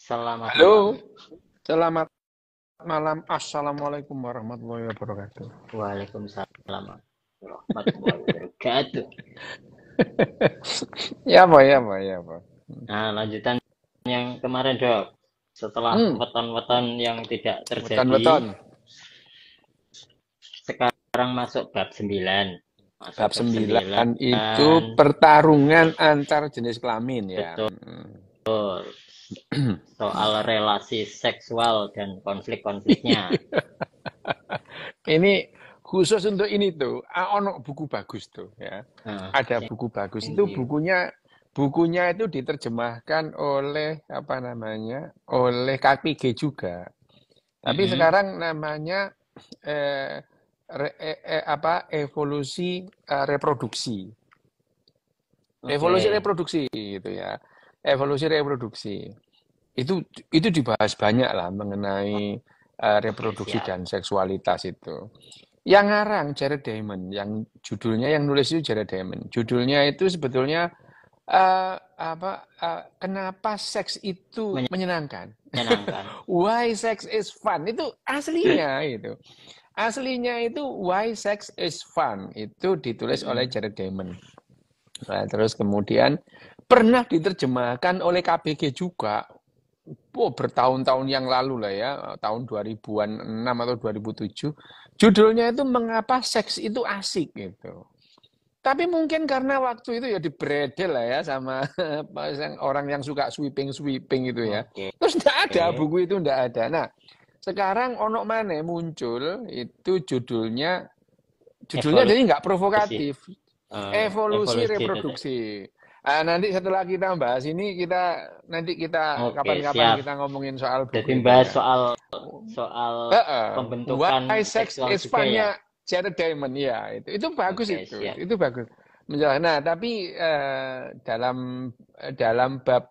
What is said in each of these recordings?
Selamat malam. Halo, selamat malam. Assalamualaikum warahmatullahi wabarakatuh. Waalaikumsalam warahmatullahi wabarakatuh. Ya apa, ya apa, ya apa. Nah, lanjutan yang kemarin, Dok. Setelah Hmm, weton-weton yang tidak terjadi, weton-weton. sekarang masuk bab 9. Masuk Bab bab 9 9, itu pertarungan antar jenis kelamin ya. betul. Soal relasi seksual dan konflik-konfliknya. Ini khusus untuk ini tuh, ono buku bagus tuh ya. Nah, Ada buku bagus itu ini bukunya itu diterjemahkan oleh apa namanya? Oleh KPG juga. Tapi mm-mm. sekarang namanya eh, evolusi reproduksi. Evolusi Oke, reproduksi gitu ya. Evolusi reproduksi. Itu itu dibahas banyak lah mengenai oke, reproduksi siap. dan seksualitas itu. Yang ngarang Jared Diamond, yang judulnya yang nulis itu Jared Diamond. Judulnya itu sebetulnya kenapa seks itu menyenangkan? Menyenangkan. Why sex is fun? Itu aslinya itu. Aslinya itu Why Sex is Fun. Itu ditulis oleh Mm-mm. Jared Diamond. Nah, terus kemudian pernah diterjemahkan oleh KBG juga. Oh, bertahun-tahun yang lalu lah ya, tahun 2006 atau 2007. Judulnya itu Mengapa Seks itu Asik gitu. Tapi mungkin karena waktu itu ya dibredel lah ya sama orang yang suka sweeping-sweeping itu ya. Oke. Terus tidak ada, buku itu tidak ada. Nah, sekarang onok mana muncul itu judulnya jadi nggak Evolusi. provokatif. Evolusi Evolusi itu. reproduksi. Nanti setelah kita bahas ini nanti kita Oke, kapan-kapan siap. kita ngomongin soal Jadi buku itu bahas ya. soal soal Why pembentukan Sex seksual is juga ya. Fun-nya Jared Diamond ya itu bagus Oke, siap. itu bagus. Nah tapi dalam dalam bab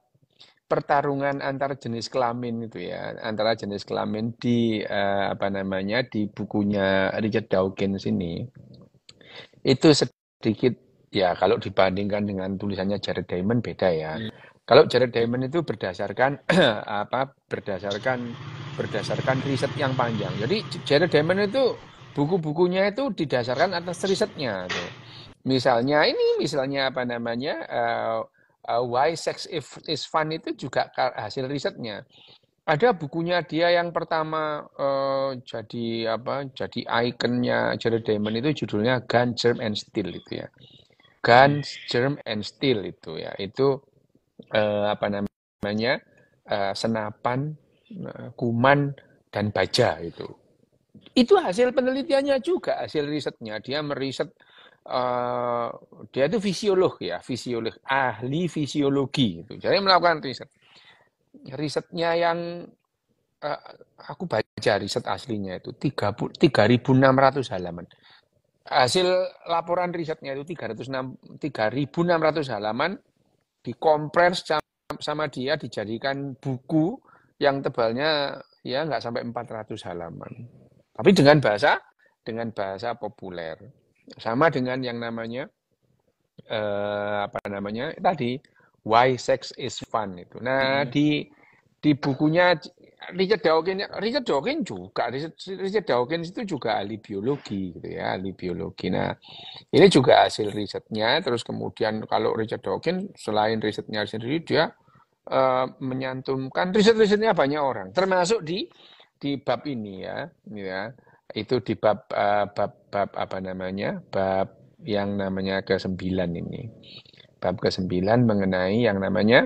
pertarungan antar jenis kelamin itu ya antara jenis kelamin di apa namanya di bukunya Richard Dawkins ini itu sedikit ya kalau dibandingkan dengan tulisannya Jared Diamond beda ya. Hmm. Kalau Jared Diamond itu berdasarkan berdasarkan riset yang panjang. Jadi Jared Diamond itu buku-bukunya itu didasarkan atas risetnya tuh. Misalnya apa namanya Why Sex is Fun itu juga hasil risetnya. Ada bukunya dia yang pertama jadi ikonnya Jared Diamond itu judulnya Gun, Germ and Steel itu ya. Hmm. Gun, Germ and Steel itu ya. Itu apa namanya senapan, kuman dan baja itu. Itu hasil penelitiannya juga, hasil risetnya. Dia meriset uh, dia itu fisiolog ya, ahli fisiologi itu. Jadi melakukan riset. Risetnya yang uh, aku baca riset aslinya itu 3.600 halaman. Hasil laporan risetnya itu 3.600 halaman dikompres sama dia dijadikan buku yang tebalnya ya nggak sampai 400 halaman. Tapi dengan bahasa populer. Sama dengan yang namanya apa namanya tadi Why Sex is Fun itu. Nah, Hmm. di bukunya Richard Dawkins itu juga ahli biologi gitu ya, ahli biologi. Nah, ini juga hasil risetnya. Terus kemudian kalau Richard Dawkins selain risetnya sendiri dia menyantumkan riset-risetnya banyak orang, termasuk di bab ini ya. Itu di bab apa namanya? Bab yang namanya ke-9 ini. Bab ke-9 mengenai yang namanya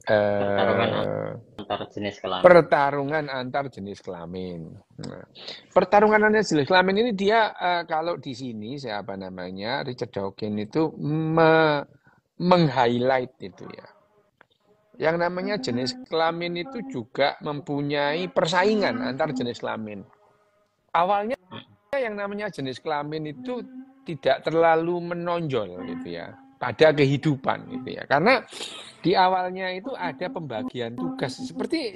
Pertarungan eh, antar jenis kelamin. pertarungan antar jenis kelamin. Nah, pertarungan antar jenis kelamin ini dia kalau di sini siapa namanya Richard Dawkins itu meng-highlight itu ya. Yang namanya jenis kelamin itu juga mempunyai persaingan antar jenis kelamin. Awalnya yang namanya jenis kelamin itu tidak terlalu menonjol gitu ya pada kehidupan gitu ya. Karena di awalnya itu ada pembagian tugas seperti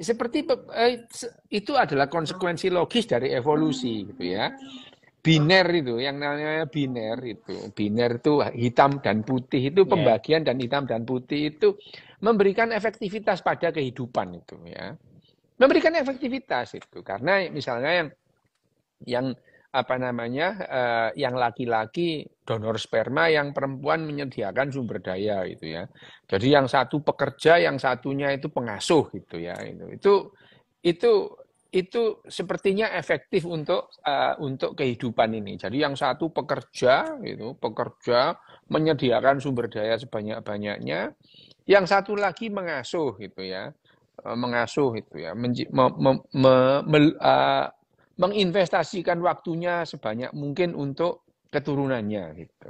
itu adalah konsekuensi logis dari evolusi gitu ya. Biner itu yang namanya biner itu hitam dan putih itu Ya, pembagian dan hitam dan putih itu memberikan efektivitas pada kehidupan itu ya. memberikan efektivitas itu. Karena misalnya yang apa namanya yang laki-laki donor sperma, yang perempuan menyediakan sumber daya itu ya. Jadi yang satu pekerja, yang satunya itu pengasuh gitu ya. Itu itu sepertinya efektif untuk kehidupan ini. Jadi yang satu pekerja menyediakan sumber daya sebanyak-banyaknya, yang satu lagi mengasuh gitu ya. Mengasuh itu ya, menginvestasikan waktunya sebanyak mungkin untuk keturunannya gitu.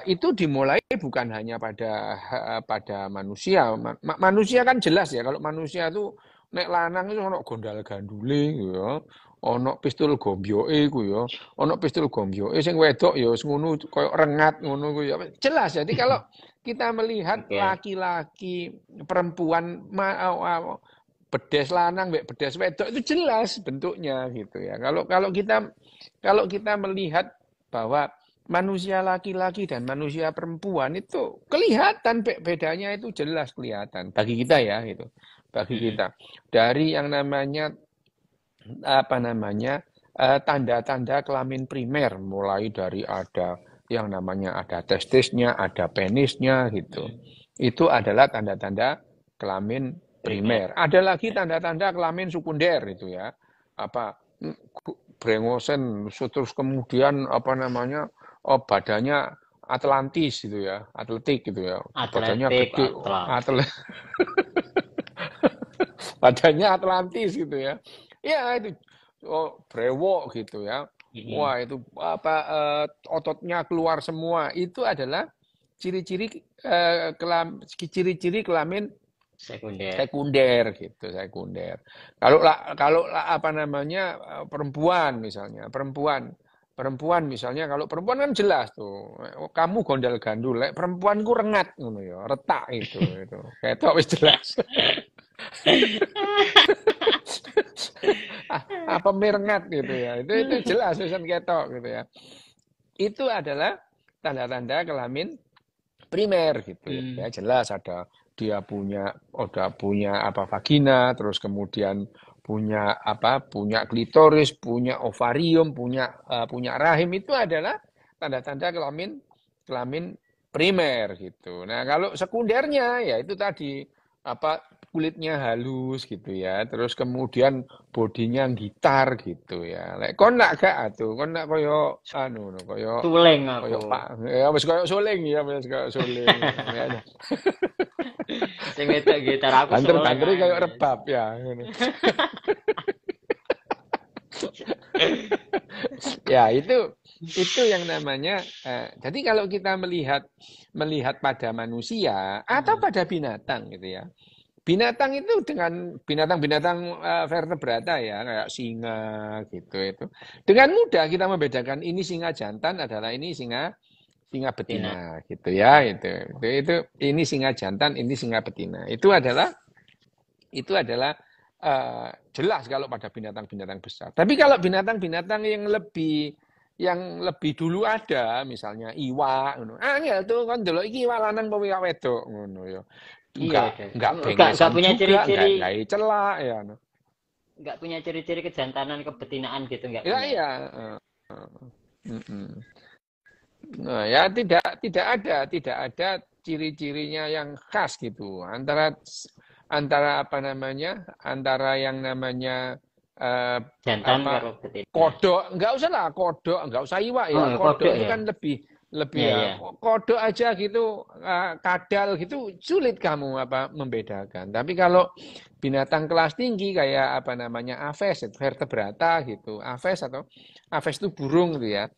Itu dimulai bukan hanya pada manusia. Manusia kan jelas ya, kalau manusia itu nek lanang itu ono gondal gandule ya, ono pistol gombyoke ku ya, ono pistol gombyoke sing wedok ya ngono koyo rengat ngono ku ya. Jelas. Jadi kalau kita melihat laki-laki, perempuan, bedes lanang, bedes wedok itu jelas bentuknya gitu ya. Kalau kita melihat bahwa manusia laki-laki dan manusia perempuan itu kelihatan bedanya, itu jelas kelihatan bagi kita ya itu. Bagi kita dari yang namanya tanda-tanda kelamin primer, mulai dari ada yang namanya ada testisnya, ada penisnya gitu. Itu adalah tanda-tanda kelamin primer. Ada lagi tanda-tanda kelamin sekunder itu ya. Brengosen, terus kemudian badannya Atlantis gitu ya, atletik gitu ya. Badannya gede, badannya Atlantis gitu ya. Ya itu brewok gitu ya. Wah, itu ototnya keluar semua. Itu adalah ciri-ciri kelamin sekunder gitu, sekunder. Kalau perempuan misalnya, kalau perempuan kan jelas tuh, kamu gondal gandul, perempuanku rengat ngono ya, retak itu. Ketok wis jelas. Apa merengat gitu ya. Itu jelas pesan ketok gitu ya. Itu adalah tanda-tanda kelamin primer gitu ya. Jelas dia punya vagina, terus kemudian punya klitoris, punya ovarium, punya rahim. Itu adalah tanda-tanda kelamin primer gitu. Nah, kalau sekundernya ya itu tadi kulitnya halus gitu ya, terus kemudian bodinya gitar gitu ya. Lek kon nak gak atuh, kon nak koyo koyo suling koyo aku. Pak, ya wis koyo suling ya, wis koyo suling. Ya. Sing wedok gitar aku suling. Banter-banter kayak rebab ya. Ya, itu yang namanya jadi kalau kita melihat pada manusia atau pada binatang gitu ya. Binatang itu dengan binatang-binatang vertebrata ya, kayak singa gitu itu. Dengan mudah kita membedakan ini singa jantan adalah ini singa betina gitu ya, itu ini singa jantan, ini singa betina. Itu adalah jelas kalau pada binatang-binatang besar. Tapi kalau binatang-binatang yang lebih dulu ada, misalnya iwak ngono. Ya tuh kan delok iki iwak lanang apa iwak wedok ngono ya. Enggak bengesan punya juga, ciri-ciri, enggak celak ya. Enggak punya ciri-ciri kejantanan, kebetinaan gitu, enggak Ya punya. iya. Nah, ya tidak ada ciri-cirinya yang khas gitu antara yang namanya Jantan karo betina. kodok, enggak usah iwak ya. Kodok itu kan lebih ya. Kodok aja gitu, kadal gitu sulit kamu membedakan. Tapi kalau binatang kelas tinggi kayak aves, vertebrata gitu. Aves itu burung gitu ya.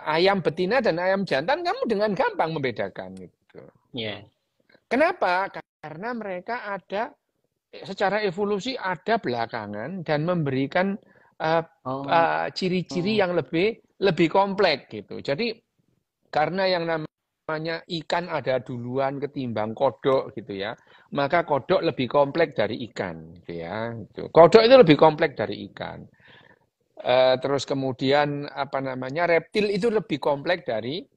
Ayam betina dan ayam jantan kamu dengan gampang membedakan gitu. Kenapa? Karena mereka ada secara evolusi ada belakangan dan memberikan ciri-ciri yang lebih kompleks gitu. Jadi karena yang namanya ikan ada duluan ketimbang kodok gitu ya, maka kodok lebih kompleks dari ikan gitu ya. Kodok itu lebih kompleks dari ikan. Terus kemudian reptil itu lebih kompleks dari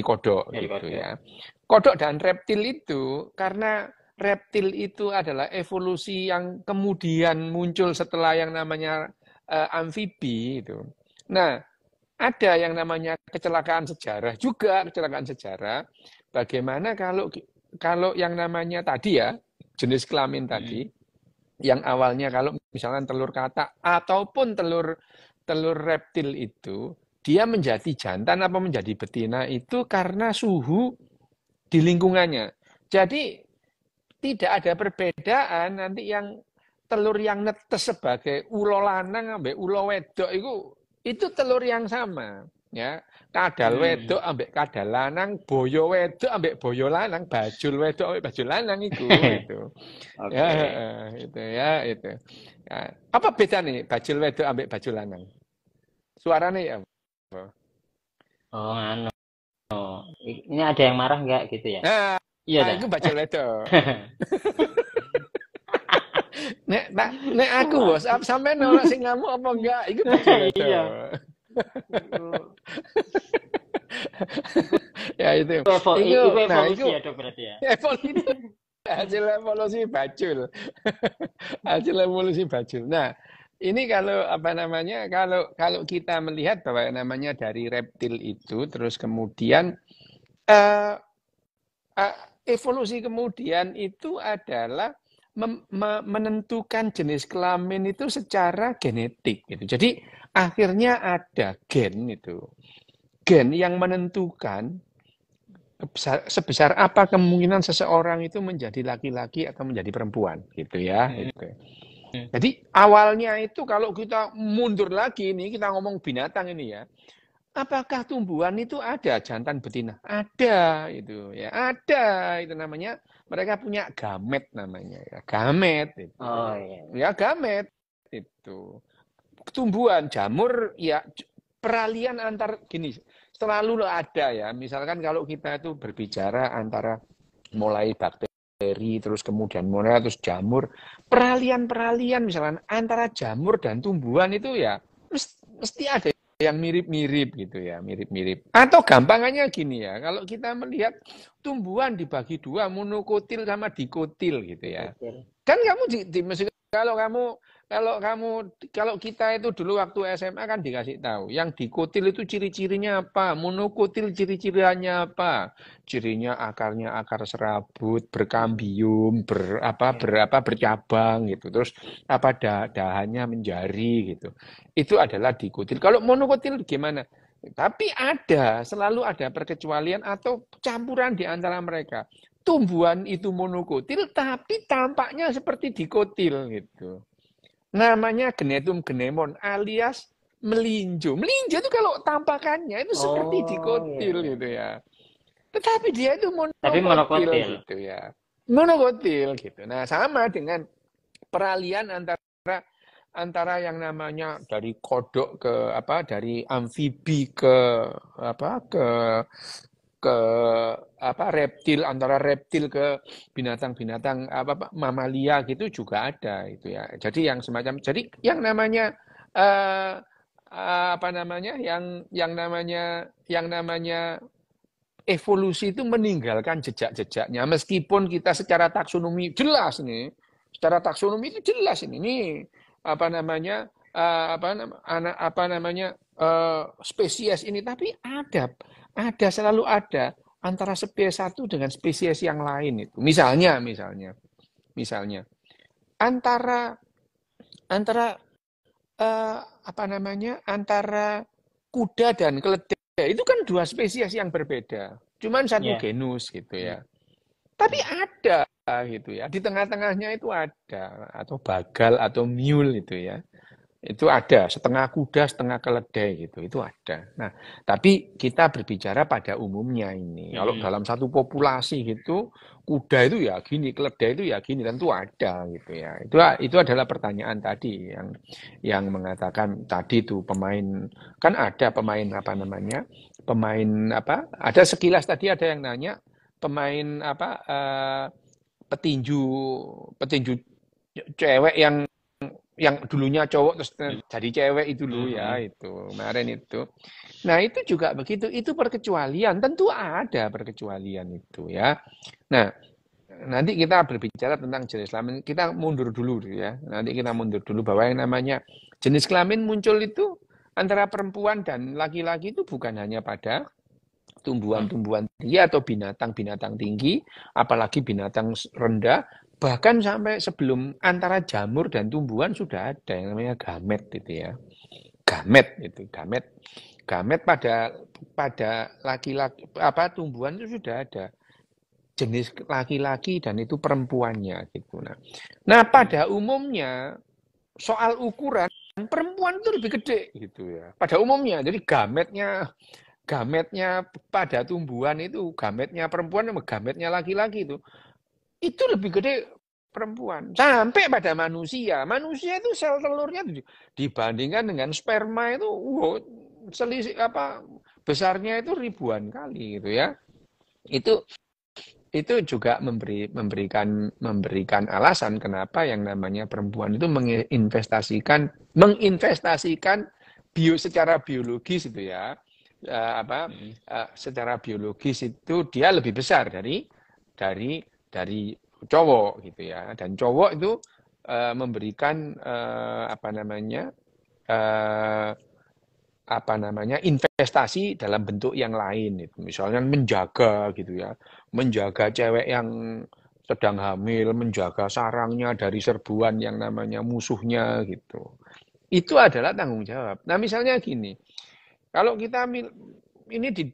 kodok gitu ya. Kodok dan reptil itu karena reptil itu adalah evolusi yang kemudian muncul setelah yang namanya amfibi itu. Nah, ada yang namanya kecelakaan sejarah juga, kecelakaan sejarah. Bagaimana kalau yang namanya tadi ya, jenis kelamin tadi, yang awalnya kalau misalkan telur katak ataupun telur reptil itu, dia menjadi jantan apa menjadi betina itu karena suhu di lingkungannya. Jadi tidak ada perbedaan nanti yang telur yang netes sebagai ulo lanang ambek ulo wedok itu telur yang sama ya. Kadal wedok ambek kadal lanang, boyo wedok ambek boyo lanang, bajul wedok ambek bajul lanang itu. Ya, Oke. itu ya itu. Ya. Apa beda nih bajul wedok ambek bajul lanang? Suaranya ya. Oh, anu. Ini ada yang marah nggak gitu ya? Nah, Iya dah. itu bajul wedok. Nek aku bos, sampai nolak sing ngamuk apa enggak? Iku bajul wedok. Iya. Ya itu. Itu Nah, evolusi itu ya dok berarti ya. evolusi hasil evolusi bajul. Hasil evolusi bajul. Nah, ini kalau apa namanya? Kalau kita melihat bahwa namanya dari reptil itu terus kemudian eh, evolusi kemudian itu adalah menentukan jenis kelamin itu secara genetik gitu. Jadi akhirnya ada gen itu. Gen yang menentukan sebesar apa kemungkinan seseorang itu menjadi laki-laki atau menjadi perempuan gitu ya. Gitu. Jadi awalnya itu kalau kita mundur lagi ini kita ngomong binatang ini ya. Apakah tumbuhan itu ada jantan betina? Ada itu ya, ada itu namanya mereka punya gamet namanya ya, gamet itu. Oh iya. Ya gamet itu. Tumbuhan jamur ya peralihan antar gini selalu ada ya. Misalkan kalau kita itu berbicara antara mulai bakteri terus kemudian mulai terus jamur, peralihan misalkan antara jamur dan tumbuhan itu ya mesti ada yang mirip-mirip gitu ya, mirip-mirip. Atau gampangannya gini ya, kalau kita melihat tumbuhan dibagi dua, monokotil sama dikotil gitu ya. Kan kamu kalau kita itu dulu waktu SMA kan dikasih tahu, yang dikotil itu ciri-cirinya apa, monokotil ciri-cirinya apa, cirinya akarnya akar serabut, berkambium, bercabang gitu, terus apa dahannya menjari gitu. Itu adalah dikotil. Kalau monokotil gimana? Tapi selalu ada perkecualian atau campuran di antara mereka. Tumbuhan itu monokotil, tapi tampaknya seperti dikotil gitu. Namanya genetum genemon alias melinjo. Melinjo itu kalau tampakannya itu seperti dikotil iya. gitu ya. Tetapi dia itu Tapi monokotil gitu ya. Monokotil gitu. Nah, sama dengan peralihan antara yang namanya dari kodok dari amfibi ke reptil, antara reptil ke binatang-binatang mamalia gitu juga ada itu ya. Jadi yang namanya yang namanya evolusi itu meninggalkan jejak-jejaknya meskipun kita secara taksonomi jelas nih. Secara taksonomi itu jelas ini spesies ini, tapi selalu ada antara spesies satu dengan spesies yang lain itu. Misalnya antara antara kuda dan keledai itu kan dua spesies yang berbeda, cuman satu genus gitu ya. Tapi ada gitu ya, di tengah-tengahnya itu ada, atau bagal atau mule itu ya. Itu ada, setengah kuda, setengah keledai gitu, itu ada. Nah, tapi kita berbicara pada umumnya ini. Kalau dalam satu populasi gitu, kuda itu ya gini, keledai itu ya gini, tentu ada gitu ya. Itu adalah pertanyaan tadi yang mengatakan tadi tuh kan ada ada sekilas tadi ada yang nanya pemain petinju cewek yang dulunya cowok terus jadi cewek itu loh ya, itu kemarin itu. Nah, itu juga begitu, itu perkecualian, tentu ada perkecualian itu ya. Nah, nanti kita berbicara tentang jenis kelamin. Kita mundur dulu ya. Nanti kita mundur dulu bahwa yang namanya jenis kelamin muncul itu antara perempuan dan laki-laki itu bukan hanya pada tumbuhan-tumbuhan tinggi atau binatang-binatang tinggi, apalagi binatang rendah, bahkan sampai sebelum antara jamur dan tumbuhan sudah ada yang namanya gamet itu ya. Gamet pada laki-laki tumbuhan itu sudah ada jenis laki-laki dan itu perempuannya gitu. Nah, pada umumnya soal ukuran perempuan itu lebih gede gitu ya. Pada umumnya, jadi gametnya pada tumbuhan itu, gametnya perempuan sama gametnya laki-laki itu lebih gede perempuan. Sampai pada manusia itu sel telurnya dibandingkan dengan sperma itu selisih besarnya itu ribuan kali gitu ya. Itu juga memberikan alasan kenapa yang namanya perempuan itu menginvestasikan secara biologis itu ya. Secara biologis itu dia lebih besar dari cowok gitu ya. Dan cowok itu memberikan investasi dalam bentuk yang lain itu. Misalnya menjaga gitu ya. Menjaga cewek yang sedang hamil, menjaga sarangnya dari serbuan yang namanya musuhnya gitu. Itu adalah tanggung jawab. Nah, misalnya gini. Kalau kita ini di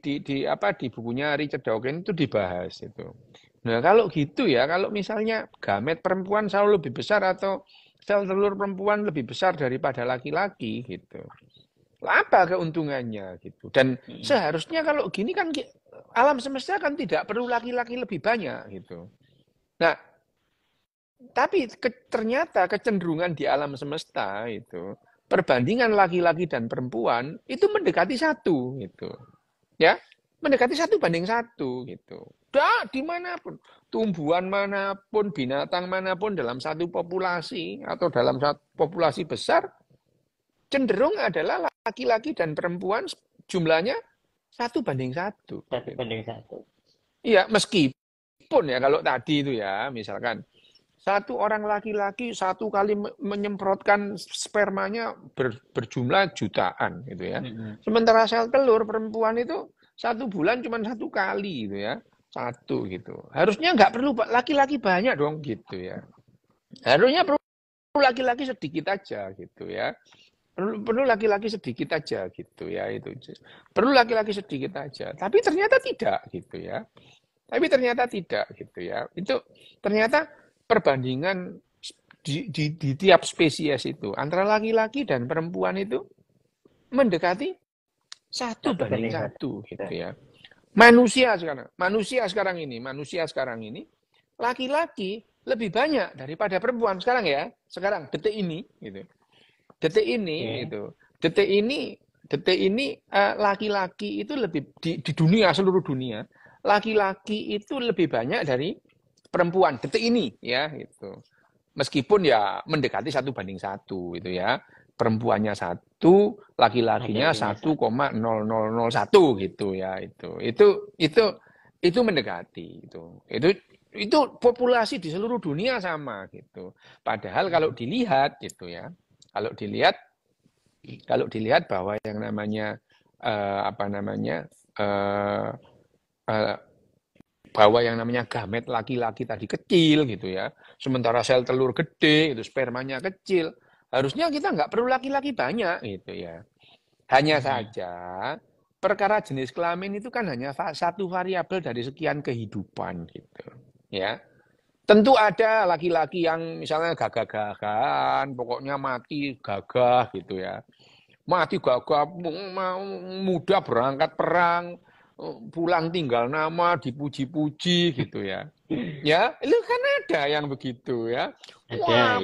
bukunya Richard Dawkins itu dibahas itu. Nah, kalau gitu ya, kalau misalnya gamet perempuan selalu lebih besar atau sel telur perempuan lebih besar daripada laki-laki gitu. Apa keuntungannya gitu. Dan seharusnya kalau gini kan alam semesta kan tidak perlu laki-laki lebih banyak gitu. Nah, tapi ternyata kecenderungan di alam semesta itu perbandingan laki-laki dan perempuan itu mendekati 1 gitu. Ya, mendekati 1:1 gitu. Dimanapun, tumbuhan manapun, binatang manapun dalam satu populasi atau dalam satu populasi besar cenderung adalah laki-laki dan perempuan jumlahnya 1:1. 1:1. Iya, meskipun ya kalau tadi itu ya, misalkan satu orang laki-laki 1 kali menyemprotkan spermanya berjumlah jutaan gitu ya. Sementara sel telur perempuan itu 1 bulan cuma 1 kali gitu ya. 1 gitu. Harusnya nggak perlu laki-laki banyak dong gitu ya. Harusnya perlu laki-laki sedikit aja gitu ya. Perlu laki-laki sedikit aja gitu ya itu. Perlu laki-laki sedikit aja. Tapi ternyata tidak gitu ya. Itu ternyata perbandingan di tiap spesies itu antara laki-laki dan perempuan itu mendekati 1:1 gitu ya. Manusia sekarang ini laki-laki lebih banyak daripada perempuan sekarang detik ini gitu. Detik ini laki-laki itu lebih di dunia, seluruh dunia laki-laki itu lebih banyak dari perempuan detik ini ya gitu. Meskipun ya mendekati 1:1 itu ya. Perempuannya 1, laki-lakinya 1,0001 gitu ya itu mendekati itu populasi di seluruh dunia sama gitu. Padahal kalau dilihat gitu ya. Kalau dilihat bahwa yang namanya bahwa yang namanya gamet laki-laki tadi kecil gitu ya. Sementara sel telur gede, itu spermanya kecil. Harusnya kita nggak perlu laki-laki banyak gitu ya. Hanya saja perkara jenis kelamin itu kan hanya satu variabel dari sekian kehidupan gitu. Ya. Tentu ada laki-laki yang misalnya gagah-gagahan, pokoknya mati gagah gitu ya. Mati gagah, muda berangkat perang, pulang tinggal nama, dipuji-puji gitu ya. Ya, itu kan ada yang begitu ya. Wah,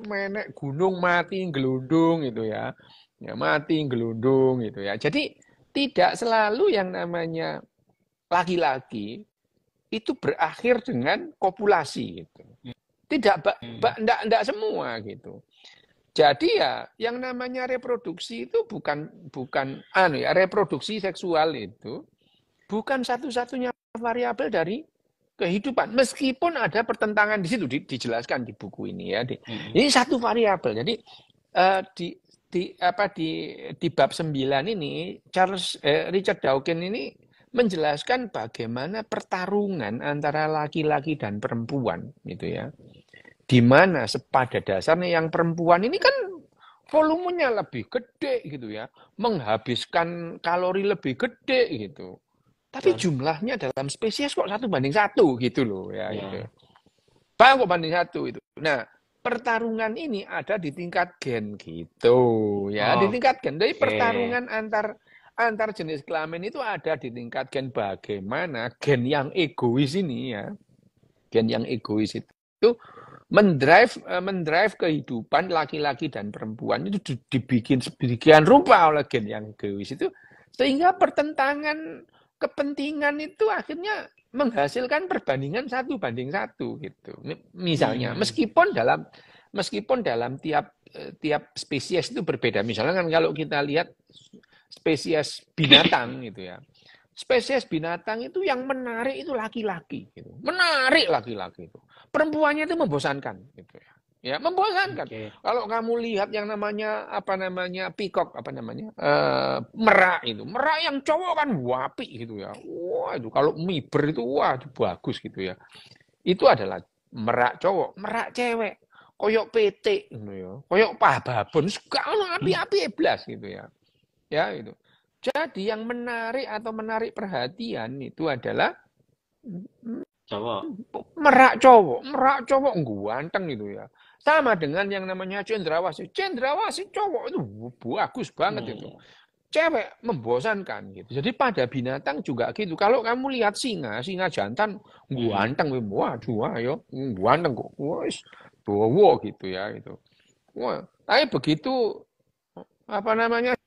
menek gunung mati gelundung gitu ya. Ya, mati gelundung gitu ya. Jadi tidak selalu yang namanya laki-laki itu berakhir dengan kopulasi gitu. Tidak semua gitu. Jadi ya yang namanya reproduksi itu bukan reproduksi seksual itu bukan satu-satunya variabel dari kehidupan. Meskipun ada pertentangan di situ, dijelaskan di buku ini ya. Ini satu variabel. Jadi di bab 9 ini Richard Dawkins ini menjelaskan bagaimana pertarungan antara laki-laki dan perempuan gitu ya. Di mana pada dasarnya yang perempuan ini kan volumenya lebih gede gitu ya, menghabiskan kalori lebih gede gitu. Tapi jumlahnya dalam spesies kok 1:1 gitu loh ya. Gitu. Bang kok banding 1 itu. Nah, pertarungan ini ada di tingkat gen gitu ya, di tingkat gen. Jadi pertarungan antar jenis kelamin itu ada di tingkat gen. Bagaimana gen yang egois ini ya, gen yang egois itu mendrive kehidupan laki-laki dan perempuan itu dibikin sedemikian rupa oleh gen yang egois itu, sehingga pertentangan kepentingan itu akhirnya menghasilkan perbandingan 1:1 gitu. Misalnya, meskipun dalam tiap spesies itu berbeda. Misalnya kan kalau kita lihat spesies binatang gitu ya. Spesies binatang itu yang menarik itu laki-laki gitu. Menarik laki-laki itu. Perempuannya itu membosankan gitu ya. Ya, membosankan. Kalau kamu lihat yang namanya peacock, merak itu. Merak yang cowok kan wapi gitu ya. Wah, itu kalau miber itu wah itu bagus gitu ya. Itu adalah merak cowok, merak cewek. Koyok PT gitu ya. Koyok babon suka api-api eblas gitu ya. Ya, itu. Jadi yang menarik perhatian itu adalah cowok. Merak cowok ganteng gitu ya. Sama dengan yang namanya cendrawasih. Cendrawasih cowok itu bagus banget itu. Cewek membosankan gitu. Jadi pada binatang juga gitu. Kalau kamu lihat singa jantan ganteng, waduh ayo ganteng kok. Wes bawa gitu ya itu. Wah, tapi begitu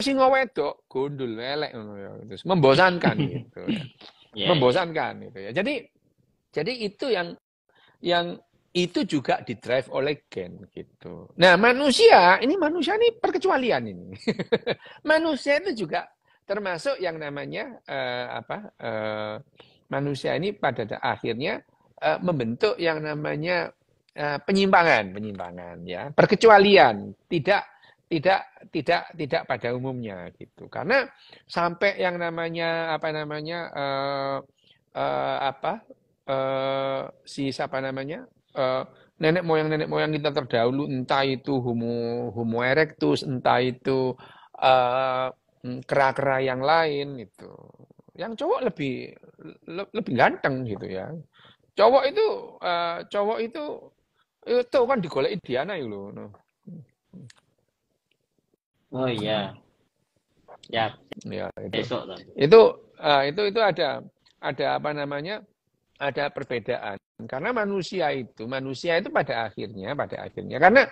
singa wedok gondol elek ya. Terus membosankan gitu ya. Membosankan gitu ya. Jadi itu yang itu juga didrive oleh gen gitu. Nah, manusia ini perkecualian ini. Manusia itu juga termasuk yang namanya manusia ini pada akhirnya membentuk yang namanya penyimpangan ya, perkecualian, tidak pada umumnya gitu. Karena sampai yang namanya nenek moyang kita terdahulu, entah itu Homo erectus, entah itu kera-kera yang lain itu. Yang cowok lebih ganteng gitu ya. Cowok itu kan digoleki Diana itu loh. Oh iya. Ya. Ya, besok itu ada ada perbedaan karena manusia itu pada akhirnya karena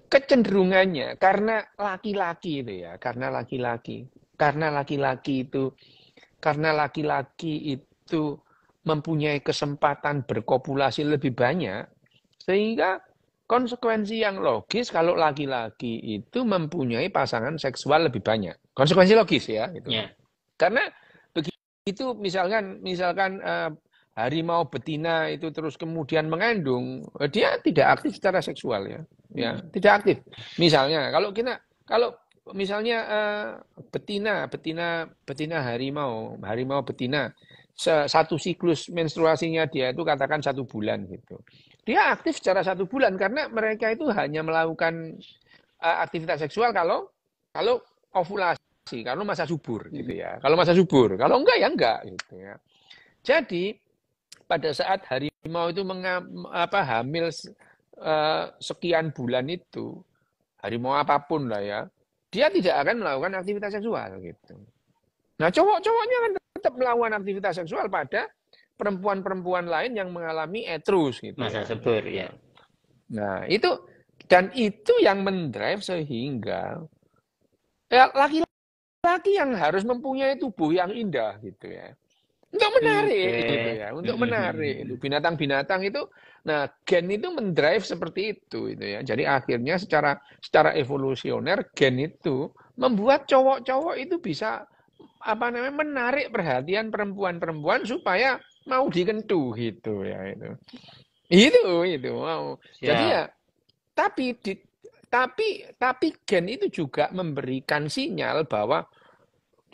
kecenderungannya karena laki-laki itu mempunyai kesempatan berkopulasi lebih banyak, sehingga konsekuensi yang logis kalau laki-laki itu mempunyai pasangan seksual lebih banyak. Konsekuensi logis ya gitu. Yeah. Karena begitu misalkan harimau betina itu terus kemudian mengandung, dia tidak aktif secara seksual ya. Ya, tidak aktif. Misalnya kalau misalnya betina harimau betina satu siklus menstruasinya dia itu katakan 1 bulan gitu. Dia aktif secara 1 bulan karena mereka itu hanya melakukan aktivitas seksual kalau ovulasi, kalau masa subur gitu ya. Kalau masa subur, kalau enggak ya enggak gitu ya. Jadi pada saat harimau itu hamil sekian bulan itu, harimau apapun lah ya, dia tidak akan melakukan aktivitas seksual gitu. Nah, cowok-cowoknya kan tetap melakukan aktivitas seksual pada perempuan-perempuan lain yang mengalami etrus gitu. Masa subur ya. Nah, itu yang mendrive sehingga ya laki-laki yang harus mempunyai tubuh yang indah gitu ya. Untuk menarik gitu ya, untuk menarik itu binatang-binatang itu. Nah, gen itu mendrive seperti itu ya. Jadi akhirnya secara evolusioner gen itu membuat cowok-cowok itu bisa menarik perhatian perempuan-perempuan supaya mau dikentu gitu ya itu. Itu mau. Jadi Siap. ya tapi tapi gen itu juga memberikan sinyal bahwa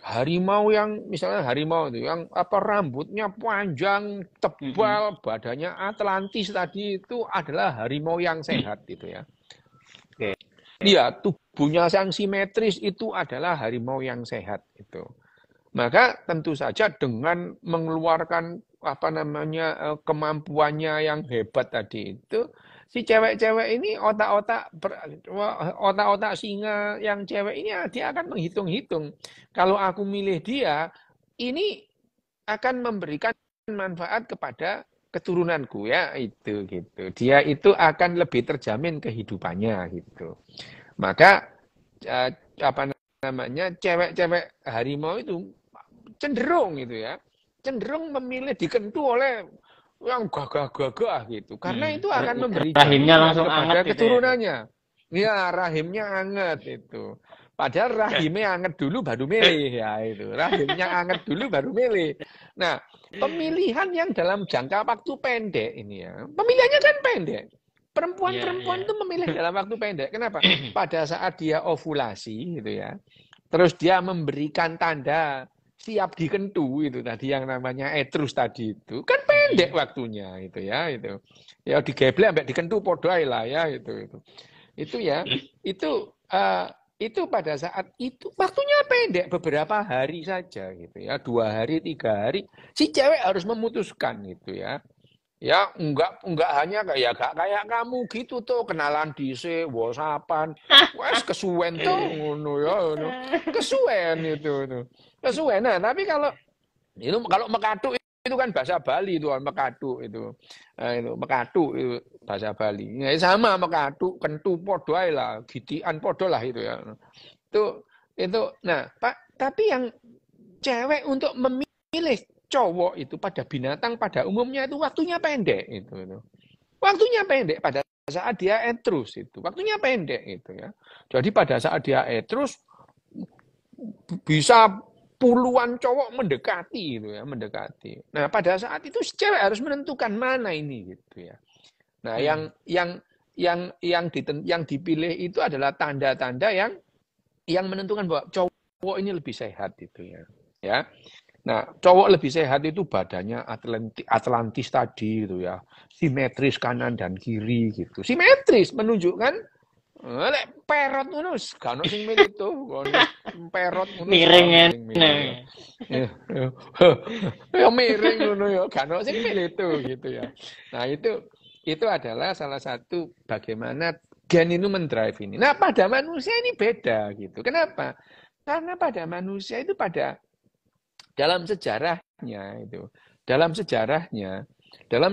harimau yang misalnya harimau itu yang apa rambutnya panjang, Mm-mm. tebal, badannya Atlantis tadi itu adalah harimau yang sehat gitu ya. Oke. Iya, tubuhnya yang simetris itu adalah harimau yang sehat itu. Maka tentu saja dengan mengeluarkan apa namanya kemampuannya yang hebat tadi itu si cewek-cewek ini otak-otak singa yang cewek ini dia akan menghitung-hitung. Kalau aku milih dia, ini akan memberikan manfaat kepada keturunanku ya itu gitu. Dia itu akan lebih terjamin kehidupannya gitu. Maka eh, apa namanya cewek-cewek harimau itu cenderung gitu ya, cenderung memilih dikentu oleh yang gagah-gagah gitu. Karena itu akan memberi Rahimnya jaminan langsung anget kepada gitu ya. keturunannya. Ya, rahimnya anget itu. Padahal rahimnya anget dulu baru milih ya itu. Rahimnya anget dulu baru milih. Nah, pemilihan yang dalam jangka waktu pendek ini ya, pemilihannya kan pendek. Iya, iya. Perempuan-perempuan itu memilih dalam waktu pendek. Kenapa? Pada saat dia ovulasi gitu ya. Terus dia memberikan tanda siap dikentu itu tadi yang namanya etrus tadi itu kan pendek waktunya itu ya digeblek sampai dikentu podo ae lah ya itu ya itu pada saat itu waktunya pendek beberapa hari saja gitu ya 2 hari 3 hari si cewek harus memutuskan gitu ya enggak hanya kayak kamu gitu tuh kenalan dhisik WhatsAppan wes kesuwen tuh ngono ya ngono kesuwen itu kesuwen nah tapi kalau mekatu itu kan bahasa Bali itu mekatu itu itu mekatu itu bahasa Bali ya sama mekatu kentu podo ae lah gitian podo lah itu ya itu nah Pak tapi yang cewek untuk memilih cowok itu pada binatang pada umumnya itu waktunya pendek itu. Waktunya pendek pada saat dia etrus itu. Waktunya pendek itu ya. Jadi pada saat dia etrus bisa puluhan cowok mendekati itu ya, mendekati. Nah, pada saat itu cewek harus menentukan mana ini gitu ya. Nah, yang dipilih itu adalah tanda-tanda yang menentukan bahwa cowok ini lebih sehat itu ya. Ya. Nah, cowok lebih sehat itu badannya Atlantis tadi gitu ya. Simetris kanan dan kiri gitu. Simetris menunjukkan perot ngono gak ono sing milih to, perot ngono gak Miring ono kan. sing milih ya. Ya miring ngono ya, gak ono sing milih to gitu ya. Nah, itu adalah salah satu bagaimana gen itu mendrive ini. Nah, pada manusia ini beda gitu. Kenapa? Karena pada manusia itu dalam sejarahnya, dalam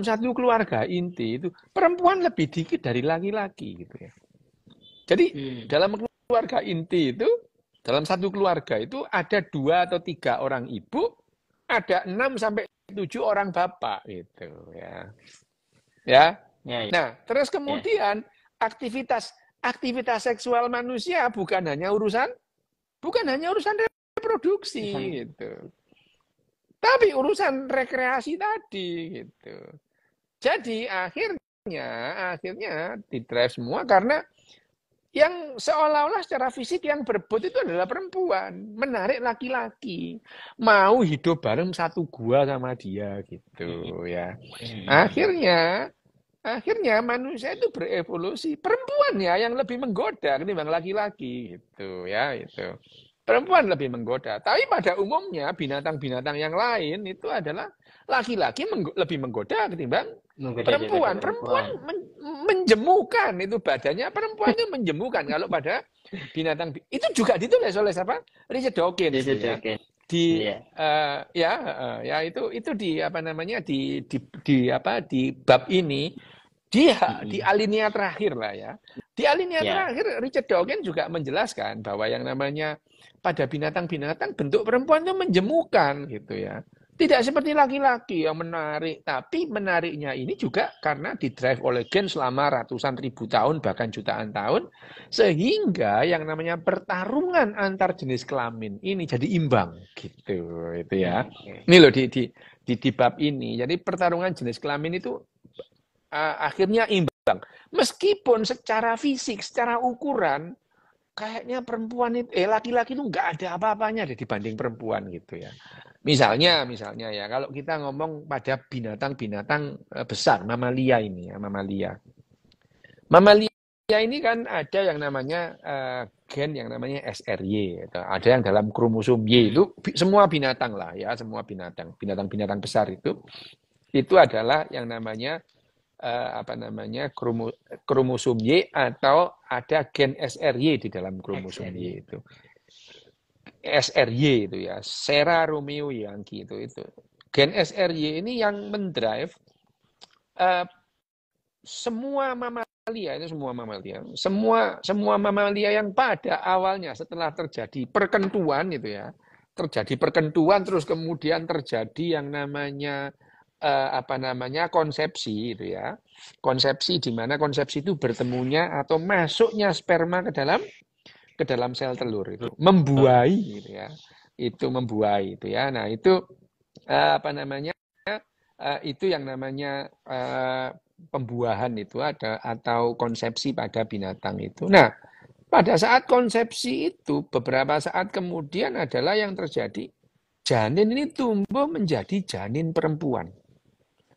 satu keluarga inti itu perempuan lebih dikit dari laki-laki gitu ya. Jadi dalam keluarga inti itu, dalam satu keluarga itu ada 2 atau 3 orang ibu, ada 6 sampai 7 orang bapak gitu ya. Ya. Ya, ya. Nah, terus Ya. kemudian aktivitas seksual manusia bukan hanya urusan reproduksi gitu. Tapi urusan rekreasi tadi gitu. Jadi akhirnya di drive semua karena yang seolah-olah secara fisik yang berebut itu adalah perempuan, menarik laki-laki, mau hidup bareng satu gua sama dia gitu ya. Akhirnya manusia itu berevolusi perempuan ya yang lebih menggoda ketimbang laki-laki gitu ya itu. Perempuan lebih menggoda. Tapi pada umumnya binatang-binatang yang lain itu adalah laki-laki lebih menggoda ketimbang perempuan. Perempuan menjemukan itu badannya. Perempuan itu menjemukan. Kalau pada binatang itu juga ditulis oleh siapa? Richard Dawkins ya. Di ya itu di apa namanya di bab ini di alinea terakhir lah ya. Di alinea terakhir Richard Dawkins juga menjelaskan bahwa yang namanya pada binatang-binatang bentuk perempuan itu menjemukan gitu ya. Tidak seperti laki-laki yang menarik, tapi menariknya ini juga karena didrive oleh gen selama ratusan ribu tahun bahkan jutaan tahun sehingga yang namanya pertarungan antar jenis kelamin ini jadi imbang gitu itu ya. Ini loh di bab ini. Jadi pertarungan jenis kelamin itu akhirnya imbang. Meskipun secara fisik, secara ukuran, kayaknya perempuan itu, laki-laki itu nggak ada apa-apanya deh dibanding perempuan gitu ya. Misalnya ya, kalau kita ngomong pada binatang-binatang besar, mamalia ini ya, mamalia. Mamalia ini kan ada yang namanya gen yang namanya SRY, gitu. Ada yang dalam kromosom Y, itu semua binatang lah ya, semua binatang besar itu adalah yang namanya kromosom Y atau ada gen SRY di dalam kromosom Y itu. SRY itu ya, Sera Romeo Yankee itu. Gen SRY ini yang mendrive semua mamalia itu semua mamalia yang pada awalnya setelah terjadi perkentuan itu ya, terjadi perkentuan terus kemudian terjadi yang namanya konsepsi itu ya, konsepsi di mana konsepsi itu bertemunya atau masuknya sperma ke dalam sel telur itu membuai gitu ya, itu membuai itu ya. Nah itu itu yang namanya pembuahan itu ada atau konsepsi pada binatang itu. Nah pada saat konsepsi itu beberapa saat kemudian adalah yang terjadi janin ini tumbuh menjadi janin perempuan.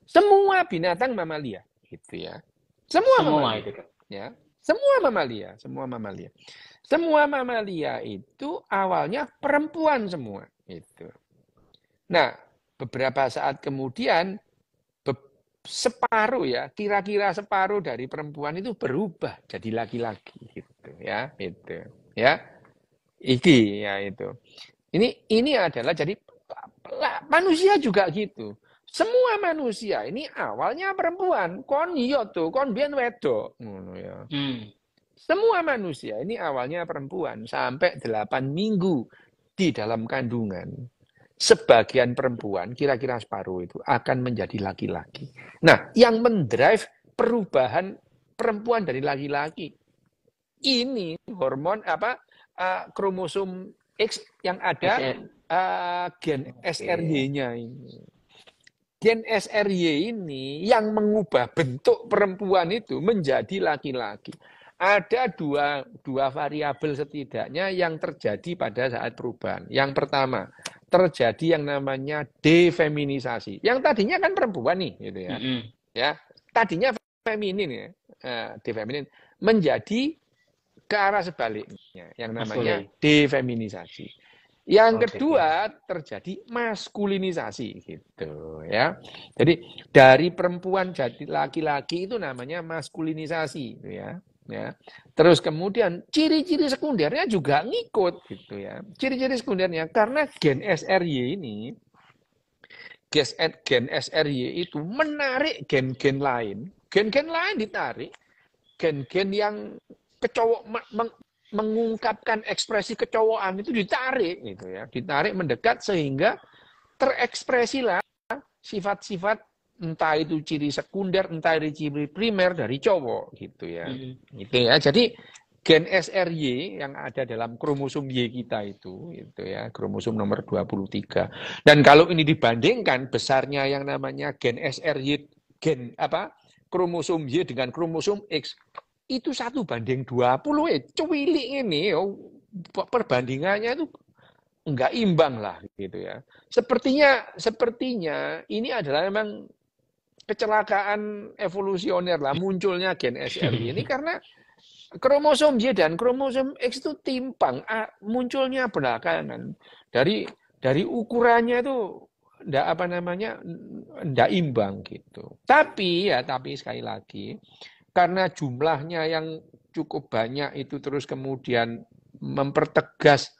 Semua binatang mamalia gitu ya. Semua mamalia. Itu. Ya. Semua mamalia itu awalnya perempuan semua itu. Nah, beberapa saat kemudian separuh ya, kira-kira separuh dari perempuan itu berubah jadi laki-laki gitu ya, itu. Ya. Iki ya itu. Ini adalah jadi manusia juga gitu. Semua manusia ini awalnya perempuan, kon biyen wedok ngono ya. Semua manusia ini awalnya perempuan sampai 8 minggu di dalam kandungan. Sebagian perempuan, kira-kira separuh itu akan menjadi laki-laki. Nah, yang mendrive perubahan perempuan dari laki-laki ini hormon kromosom X yang ada gen SRY-nya ini. Gen SRY ini yang mengubah bentuk perempuan itu menjadi laki-laki. Ada dua variabel setidaknya yang terjadi pada saat perubahan. Yang pertama, terjadi yang namanya defeminisasi. Yang tadinya kan perempuan nih, gitu ya. Ya, tadinya feminin ya, defeminin menjadi ke arah sebaliknya, yang namanya defeminisasi. Yang kedua terjadi maskulinisasi gitu ya. Jadi dari perempuan jadi laki-laki itu namanya maskulinisasi gitu ya. Ya. Terus kemudian ciri-ciri sekundernya juga ngikut gitu ya. Ciri-ciri sekundernya karena gen SRY ini gen SRY itu menarik gen-gen lain. Gen-gen lain ditarik. Gen-gen yang mengungkapkan ekspresi kecowokan itu ditarik gitu ya. Ditarik mendekat sehingga terekspresilah sifat-sifat entah itu ciri sekunder, entah itu ciri primer dari cowok gitu ya. Gitu ya. Jadi gen SRY yang ada dalam kromosom Y kita itu ya, kromosom nomor 23. Dan kalau ini dibandingkan besarnya yang namanya gen SRY kromosom Y dengan kromosom X itu 1:20 cuwilik ini perbandingannya itu enggak imbang lah gitu ya. Sepertinya ini adalah memang kecelakaan evolusioner lah munculnya gen SRY ini karena kromosom Y dan kromosom X itu timpang munculnya belakangan. Dari ukurannya itu enggak imbang gitu. Tapi sekali lagi karena jumlahnya yang cukup banyak itu terus kemudian mempertegas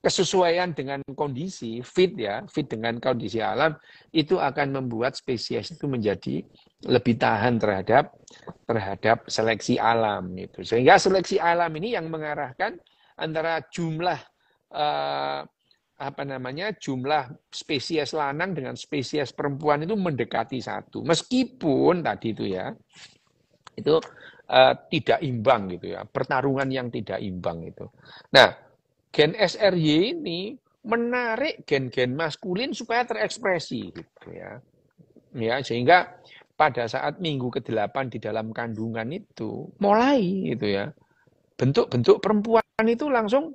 kesesuaian dengan kondisi fit dengan kondisi alam itu akan membuat spesies itu menjadi lebih tahan terhadap seleksi alam itu. Sehingga seleksi alam ini yang mengarahkan antara jumlah jumlah spesies lanang dengan spesies perempuan itu mendekati satu. Meskipun tadi itu ya, itu tidak imbang gitu ya, pertarungan yang tidak imbang itu. Nah, gen SRY ini menarik gen-gen maskulin supaya terekspresi gitu ya. Ya, sehingga pada saat minggu ke-8 di dalam kandungan itu mulai gitu ya. Bentuk-bentuk perempuan itu langsung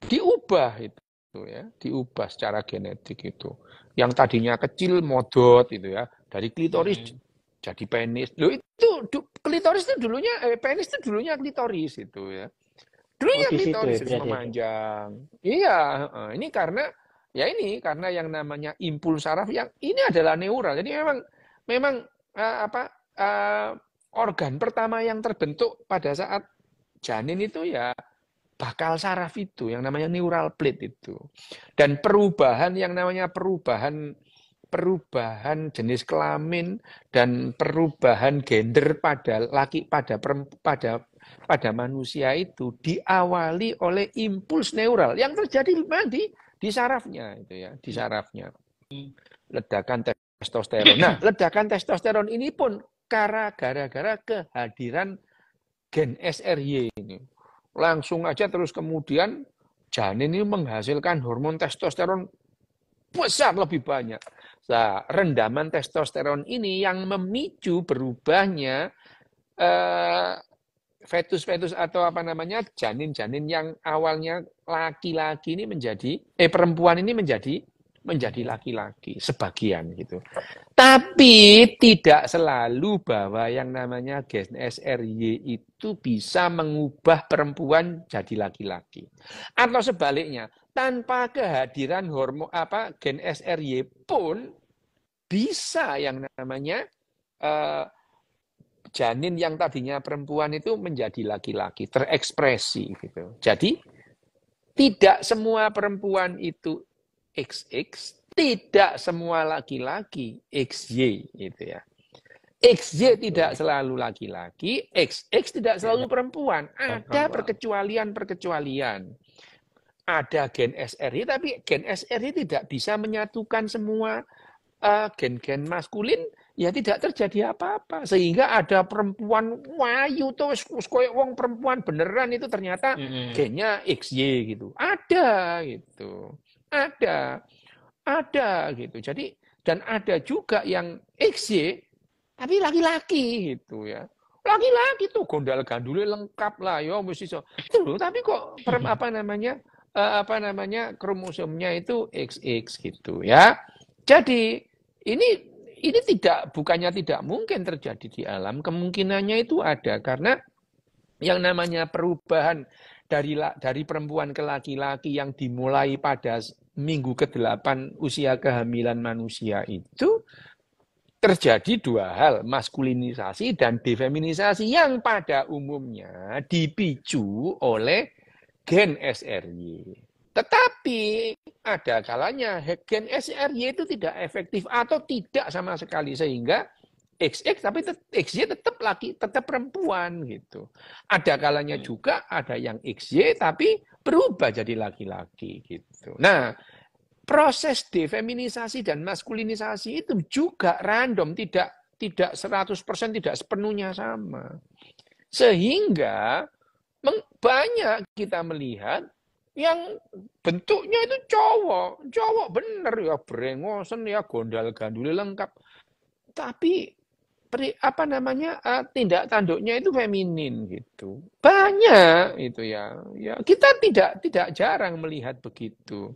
diubah itu ya, diubah secara genetik itu. Yang tadinya kecil modot itu ya, dari klitoris jadi penis. Loh itu klitoris itu dulunya penis itu dulunya klitoris itu ya. Oh, Dulunya di situ ya klitoris terus berarti. memanjang. Iya, ini karena yang namanya impuls saraf yang ini adalah neural. Jadi memang apa organ pertama yang terbentuk pada saat janin itu ya bakal saraf itu yang namanya neural plate itu. Dan perubahan yang namanya perubahan jenis kelamin dan perubahan gender pada manusia itu diawali oleh impuls neural yang terjadi memang di sarafnya itu ya, di sarafnya. Ledakan testosteron. Nah, ledakan testosteron ini pun gara-gara kehadiran gen SRY ini. Langsung aja terus kemudian janin ini menghasilkan hormon testosteron besar lebih banyak. Nah, rendaman testosteron ini yang memicu berubahnya fetus-fetus atau apa namanya janin-janin yang awalnya laki-laki ini menjadi perempuan ini menjadi laki-laki sebagian gitu. Tapi tidak selalu bahwa yang namanya gen SRY itu bisa mengubah perempuan jadi laki-laki. Atau sebaliknya, tanpa kehadiran gen SRY pun bisa yang namanya janin yang tadinya perempuan itu menjadi laki-laki, terekspresi gitu. Jadi tidak semua perempuan itu XX, tidak semua laki-laki XY gitu ya. XY tidak selalu laki-laki, XX tidak selalu perempuan. Ada perkecualian-perkecualian. Ada gen SRY, tapi gen SRY tidak bisa menyatukan semua gen-gen maskulin, ya tidak terjadi apa-apa. Sehingga ada perempuan wayu tuh koyo wong perempuan beneran itu ternyata gennya XY gitu. Ada gitu. Ada gitu. Jadi dan ada juga yang XY tapi laki-laki gitu ya. Laki-laki tuh gondal gandule lengkap lah ya mesti so. Itu loh, tapi kok apa namanya kromosomnya itu XX gitu ya. Jadi ini bukannya tidak mungkin terjadi di alam, kemungkinannya itu ada karena yang namanya perubahan dari perempuan ke laki-laki yang dimulai pada minggu ke-8 usia kehamilan manusia itu terjadi dua hal, maskulinisasi dan defeminisasi yang pada umumnya dipicu oleh gen SRY. Tetapi ada kalanya gen SRY itu tidak efektif atau tidak sama sekali sehingga XX tapi XY tetap perempuan gitu. Ada kalanya juga ada yang XY tapi berubah jadi laki-laki gitu. Nah, proses defeminisasi dan maskulinisasi itu juga random, tidak 100% tidak sepenuhnya sama. Sehingga banyak kita melihat yang bentuknya itu cowok bener ya, brengosen ya, gondal gandule lengkap. Tapi apa namanya tindak tanduknya itu feminin gitu. Banyak itu ya. Ya kita tidak jarang melihat begitu.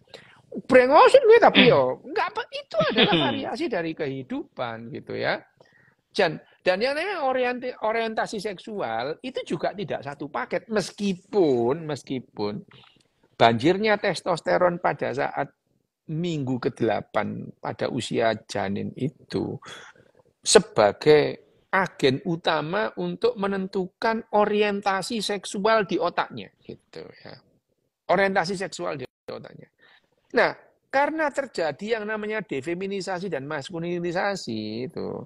Brengosen gue tapi yo enggak apa itu adalah variasi dari kehidupan gitu ya. Dan yang namanya orientasi seksual itu juga tidak satu paket meskipun banjirnya testosteron pada saat minggu ke-8 pada usia janin itu sebagai agen utama untuk menentukan orientasi seksual di otaknya gitu ya. Orientasi seksual di otaknya. Nah, karena terjadi yang namanya defeminisasi dan maskulinisasi itu,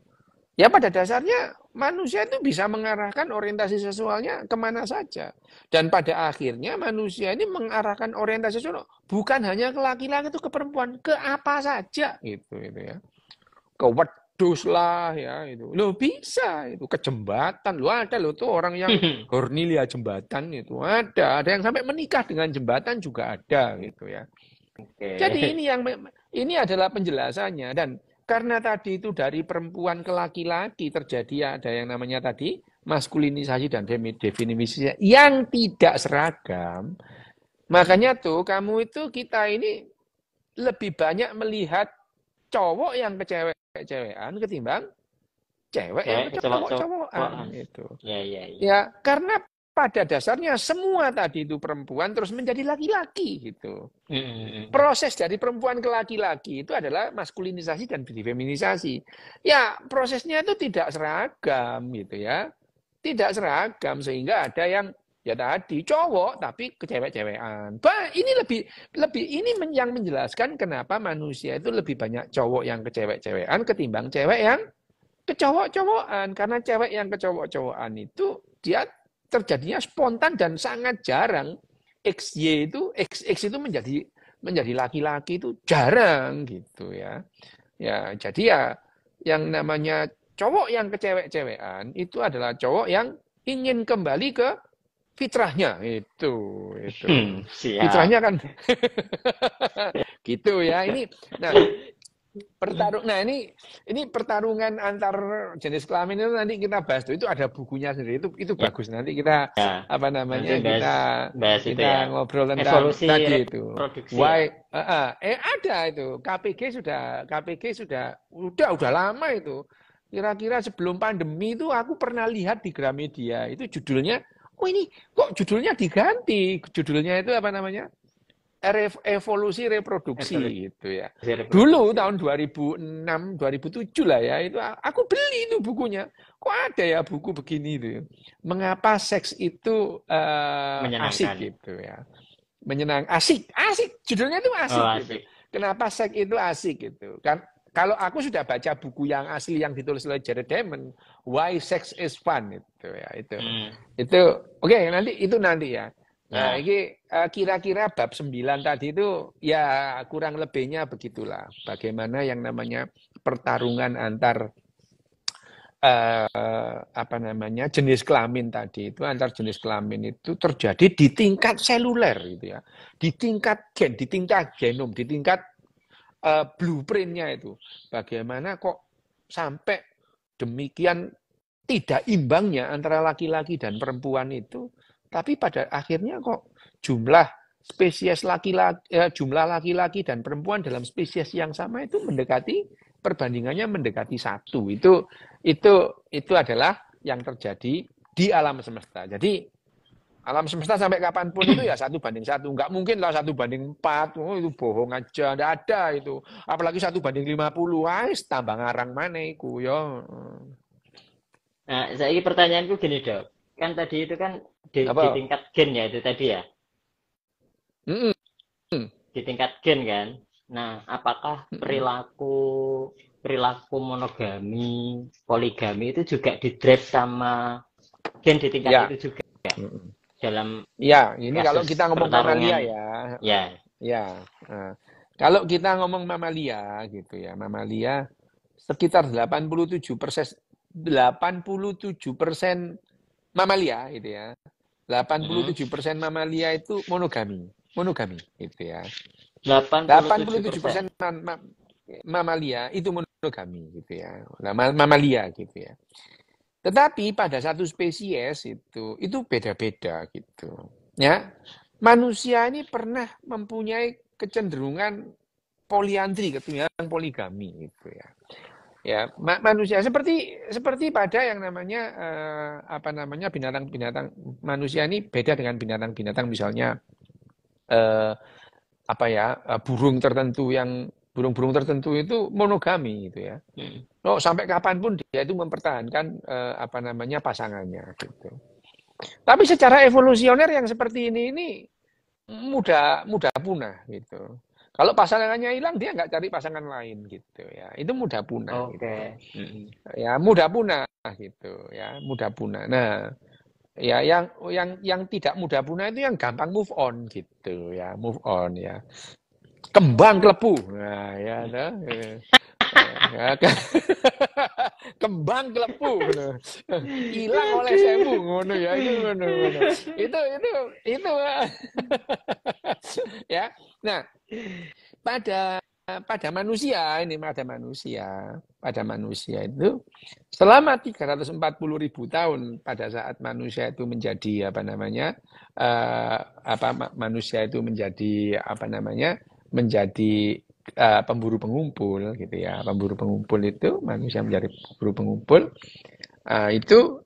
ya pada dasarnya manusia itu bisa mengarahkan orientasi seksualnya kemana saja. Dan pada akhirnya manusia ini mengarahkan orientasi seksual bukan hanya ke laki-laki itu ke perempuan, ke apa saja gitu ya. Ke dus lah ya itu. Loh bisa itu ke jembatan. Loh ada loh tuh orang yang horny lihat jembatan itu ada. Ada yang sampai menikah dengan jembatan juga ada gitu ya. Jadi Oke. ini adalah penjelasannya dan karena tadi itu dari perempuan ke laki-laki terjadi ada yang namanya tadi maskulinisasi dan feminisasi yang tidak seragam. Makanya tuh kamu itu kita ini lebih banyak melihat cowok yang ke cewek-cewekan ketimbang cewek yang Cewek ke ke cowok-cowokan cowok-cowokan. itu. Ya, ya, ya. Ya, karena pada dasarnya semua tadi itu perempuan terus menjadi laki-laki gitu. Proses dari perempuan ke laki-laki itu adalah maskulinisasi dan feminisasi. Ya, prosesnya itu tidak seragam gitu ya. Tidak seragam sehingga ada yang ya tadi cowok tapi ke cewek-cewekan. Ini lebih ini yang menjelaskan kenapa manusia itu lebih banyak cowok yang ke cewek-cewekan ketimbang cewek yang ke cowok-cowokan. Karena cewek yang ke cowok-cowokan itu dia terjadinya spontan dan sangat jarang. X itu menjadi laki-laki itu jarang gitu ya. Ya, jadi ya yang namanya cowok yang ke cewek-cewekan itu adalah cowok yang ingin kembali ke fitrahnya itu. Siap. Fitrahnya kan gitu ya. Nah, ini pertarungan antar jenis kelamin itu nanti kita bahas tuh. Itu ada bukunya sendiri. Itu Ya, bagus. Nanti kita apa nanti namanya bahas bahas itu ya. ngobrol tentang Evolusi tadi itu. reproduksi ya. Why ada itu. KPG sudah udah lama itu. Kira-kira sebelum pandemi itu aku pernah lihat di Gramedia. Itu judulnya, oh ini kok judulnya diganti. Judulnya itu apa namanya? Evolusi reproduksi gitu ya. Evolusi Dulu reproduksi. tahun 2006, 2007 lah ya, itu aku beli itu bukunya. Kok ada ya buku begini itu. Mengapa seks itu asik Menyenangkan. gitu ya. Asik, judulnya itu Oh, asik gitu. asik. Kenapa seks itu asik gitu. Kan kalau aku sudah baca buku yang asli yang ditulis oleh Jared Diamond, Why Sex is Fun itu ya, Hmm, Itu oke, nanti ya. Nah, ya. ini kira-kira bab 9 tadi itu ya kurang lebihnya begitulah. Bagaimana yang namanya pertarungan antar apa namanya jenis kelamin tadi itu antar jenis kelamin itu terjadi di tingkat seluler gitu ya. Di tingkat gen, di tingkat genom, di tingkat blueprintnya itu. Bagaimana kok sampai demikian tidak imbangnya antara laki-laki dan perempuan itu, tapi pada akhirnya kok jumlah spesies jumlah laki-laki dan perempuan dalam spesies yang sama itu perbandingannya mendekati satu. Itu adalah yang terjadi di alam semesta. Jadi alam semesta sampai kapanpun itu ya 1:1. Nggak mungkin lah 1:4. Oh, itu bohong aja. Nggak ada itu. Apalagi 1:50. Tambah ngarang mana itu ya. Nah, saya pertanyaanku gini, Dok. Kan tadi itu kan di Apa? tingkat gen ya itu tadi ya. Mm-mm. Di tingkat gen kan. Nah, apakah Mm-mm. perilaku perilaku monogami, poligami itu juga didrive sama gen di tingkat Ya. itu juga Mm-mm. dalam Ya, ini kalau kasus kita ngomong mamalia pertarungan ya. ya. Ya. Nah, kalau kita ngomong mamalia gitu ya. Mamalia sekitar 87% mamalia gitu ya. Mm, 87% mamalia itu monogami. Monogami gitu ya. 87%. 87% mamalia itu monogami gitu ya. Nah, mamalia gitu ya. Tetapi pada satu spesies itu beda-beda gitu. Ya. Manusia ini pernah mempunyai kecenderungan poliandri, ketimbang poligami gitu ya. Ya, manusia seperti pada yang namanya apa namanya binatang-binatang manusia ini beda dengan binatang-binatang misalnya eh, apa ya burung-burung tertentu itu monogami gitu ya. Mm. Oh, sampai kapanpun dia itu mempertahankan apa namanya pasangannya gitu. Tapi secara evolusioner yang seperti ini mudah mudah punah gitu. Kalau pasangannya hilang dia nggak cari pasangan lain gitu ya. Itu mudah punah gitu. Oke. Mm. Ya mudah punah gitu ya, mudah punah. Nah, ya yang tidak mudah punah itu yang gampang move on gitu ya, move on ya. Kembang klepu. Nah, ya, ya, kembang kelepu ngono. Ilang oleh sewu ngono ya, itu ngono. Itu ya. Nah, pada manusia itu selama 340.000 tahun pada saat manusia itu menjadi manusia itu menjadi pemburu pengumpul gitu ya. Pemburu pengumpul itu manusia menjadi pemburu pengumpul itu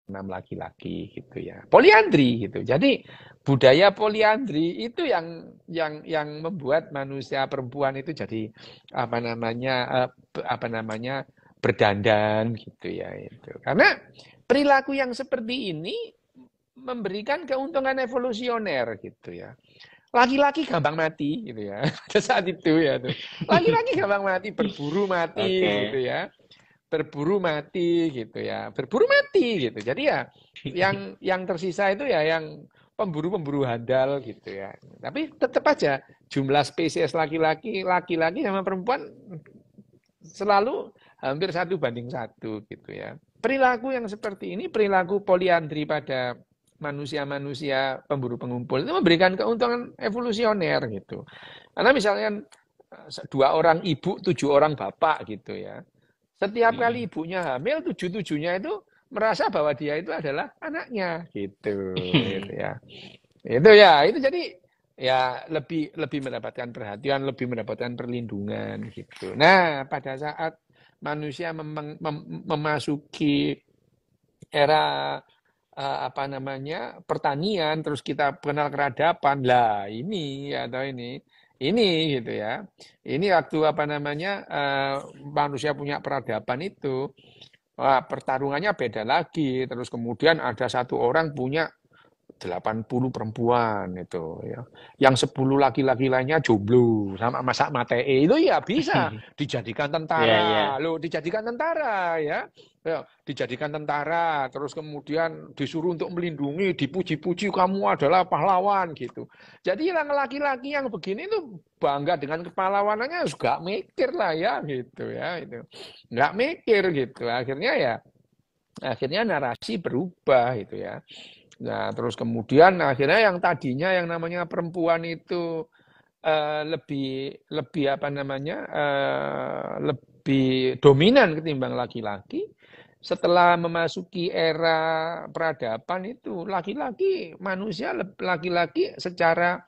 6 laki-laki gitu ya. Poliandri gitu. Jadi budaya poliandri itu yang membuat manusia perempuan itu jadi berdandan gitu ya itu. Karena perilaku yang seperti ini memberikan keuntungan evolusioner gitu ya. Laki-laki gampang mati gitu ya. Pada saat itu ya tuh. Laki-laki gampang mati, berburu mati gitu ya. Berburu mati gitu ya. Berburu mati gitu. Jadi ya yang tersisa itu ya yang pemburu-pemburu handal gitu ya. Tapi tetap aja jumlah spesies laki-laki sama perempuan selalu hampir 1:1 gitu ya. Perilaku yang seperti ini, perilaku poliandri pada manusia-manusia pemburu pengumpul itu memberikan keuntungan evolusioner gitu. Karena misalnya 2 orang ibu, 7 orang bapak gitu ya. Setiap kali ibunya hamil, 7-7-nya itu merasa bahwa dia itu adalah anaknya gitu ya. Itu jadi ya lebih mendapatkan perhatian, lebih mendapatkan perlindungan gitu. Nah, pada saat manusia memasuki era pertanian, terus kita kenal keradaban lah ini gitu ya. Ini waktu manusia punya peradaban itu, pertarungannya beda lagi. Terus kemudian ada satu orang punya 80 perempuan itu ya. Yang 10 laki-laki lainnya jomblo sama masak mate itu ya bisa dijadikan tentara. Loh, dijadikan tentara ya. Dijadikan tentara, terus kemudian disuruh untuk melindungi, dipuji-puji kamu adalah pahlawan gitu. Jadi yang laki-laki yang begini itu bangga dengan kepahlawanannya juga mikir lah ya gitu ya itu. Nggak mikir gitu. Akhirnya narasi berubah gitu ya. Nah, terus kemudian akhirnya yang tadinya yang namanya perempuan itu lebih dominan ketimbang laki-laki. Setelah memasuki era peradaban itu manusia laki-laki secara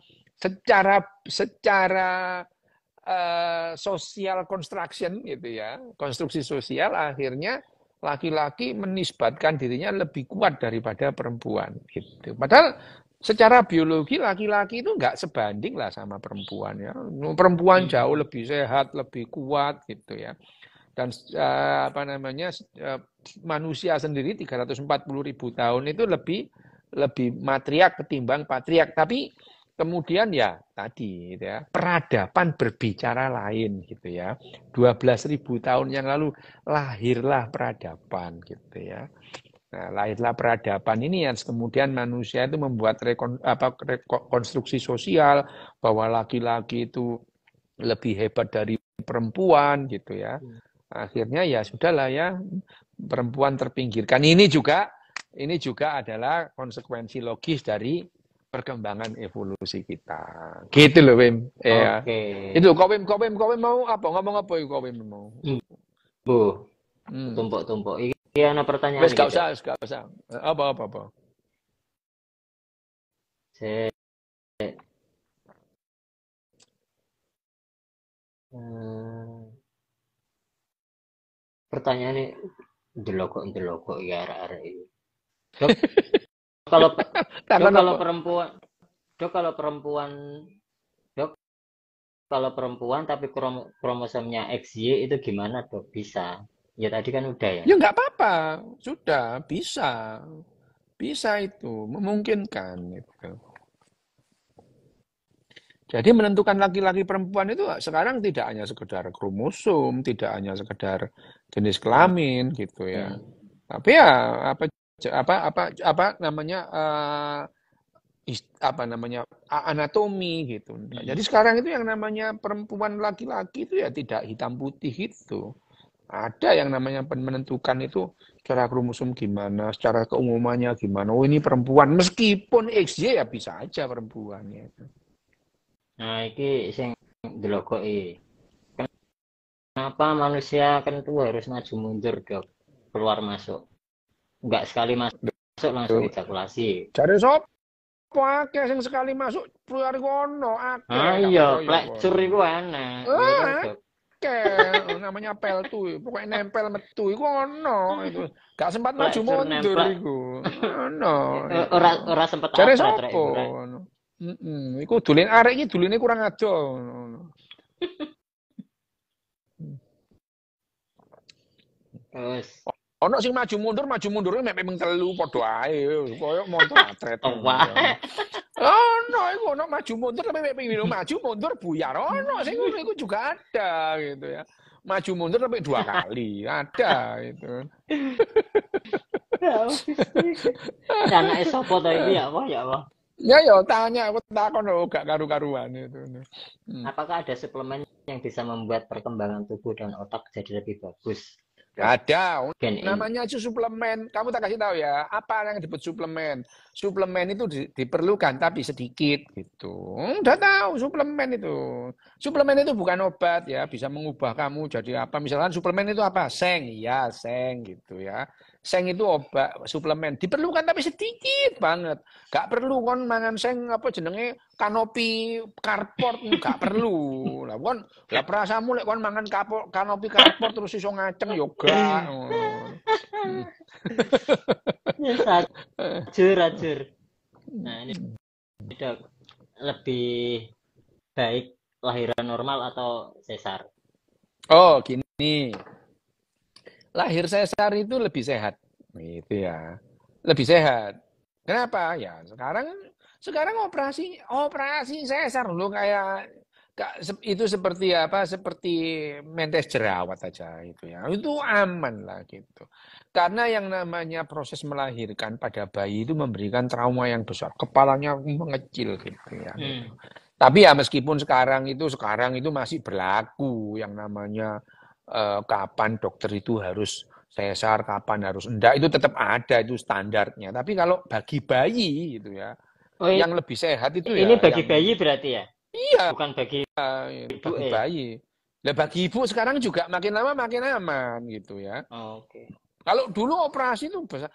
social construction gitu ya, konstruksi sosial akhirnya laki-laki menisbatkan dirinya lebih kuat daripada perempuan gitu. Padahal secara biologi laki-laki itu nggak sebanding lah sama perempuan ya. Perempuan jauh lebih sehat, lebih kuat gitu ya. Dan manusia sendiri 340.000 tahun itu lebih matriark ketimbang patriark. Tapi kemudian ya tadi gitu ya, peradaban berbicara lain gitu ya. 12.000 tahun yang lalu lahirlah peradaban gitu ya. Nah, lahirlah peradaban ini yang kemudian manusia itu membuat konstruksi sosial bahwa laki-laki itu lebih hebat dari perempuan gitu ya. Akhirnya ya sudahlah ya, perempuan terpinggirkan. Ini juga adalah konsekuensi logis dari perkembangan evolusi kita. Gitu loh, Wim. Ya. Itu kok Wim mau apa? Ngomong apa kok Wim mau? Bu. Tumpuk-tumpuk. Iki ana pertanyaan iki. Wis gak usah. Apa. Pertanyaannya delokok ya arek-arek ini. Kalau perempuan tapi kromosomnya XY itu gimana, Dok? Bisa. Ya tadi kan udah ya. Ya nggak apa-apa, sudah bisa. Bisa itu, memungkinkan gitu. Jadi menentukan laki-laki perempuan itu sekarang tidak hanya sekedar kromosom, tidak hanya sekedar jenis kelamin gitu ya. Tapi ya apa apa namanya anatomi gitu. Jadi sekarang itu yang namanya perempuan laki-laki itu ya tidak hitam putih gitu. Ada yang namanya menentukan itu secara kromosom gimana, secara keumumannya gimana. Oh ini perempuan, meskipun XY ya bisa aja perempuannya. Nah, iki sing delokoki. Kenapa manusia kan tuh harus maju mundur, Dok? Keluar masuk. Enggak sekali masuk langsung ejakulasi. Cari sop, akeh sing sekali masuk keluar kono Ah akeh, gak iya, percaya plekcur kono. iku enak. Iya kan, Dok? Namanya peltu, pokoknya nempel metu iku ono itu. Gak sempat maju Plekcur mundur nemplek. iku. Ono itu. Ora sempet Jare abrat rek sapa? iku rek. Iku dulen arek iki duline kurang aja. Terus Ono sing maju mundur mek memang telu padha ae koyo montor atret. wae. Ono iku ono maju mundur tapi mek pengin maju mundur buyar. Ono sing ngono iku juga ada gitu ya. Maju mundur sampai 2 kali, ada gitu. Anake sapa to iki ya apa ya apa? Ya tanya aku takon gak karu-karuan itu. Apakah ada suplemen yang bisa membuat perkembangan tubuh dan otak jadi lebih bagus? Ada, Gen ini. namanya itu suplemen. Kamu tak kasih tahu ya, apa yang disebut suplemen? Suplemen itu diperlukan tapi sedikit gitu. Udah tahu suplemen itu. Suplemen itu bukan obat ya, bisa mengubah kamu jadi apa? Misalkan suplemen itu apa? Seng, ya seng gitu ya. Seng itu obat, suplemen diperlukan tapi sedikit banget. Gak perlu kon mangan seng apa jenenge kanopi karport, gak perlu. Lah kon lah perasamu lek kon mangan kanopi karport terus iso ngaceng yoga. Ajur. Nah, ini Dok, lebih baik lahiran normal atau sesar? Oh, gini. Lahir sesar itu lebih sehat. Gitu ya. Lebih sehat. Kenapa? Ya, sekarang operasi sesar loh kayak itu seperti apa? Seperti mentes jerawat aja itu ya. Itu aman lah gitu. Karena yang namanya proses melahirkan pada bayi itu memberikan trauma yang besar. Kepalanya mengecil gitu ya. Gitu. Tapi ya meskipun sekarang itu masih berlaku yang namanya kapan dokter itu harus sesar, kapan harus enggak, itu tetap ada, itu standarnya. Tapi kalau bagi bayi gitu ya, Oh, yang lebih sehat itu ini ya bagi yang bayi berarti ya? iya, Bukan bagi ibu bagi bayi. Nah, bagi ibu sekarang juga makin lama makin aman gitu ya. Oh, oke. Kalau dulu operasi itu besar.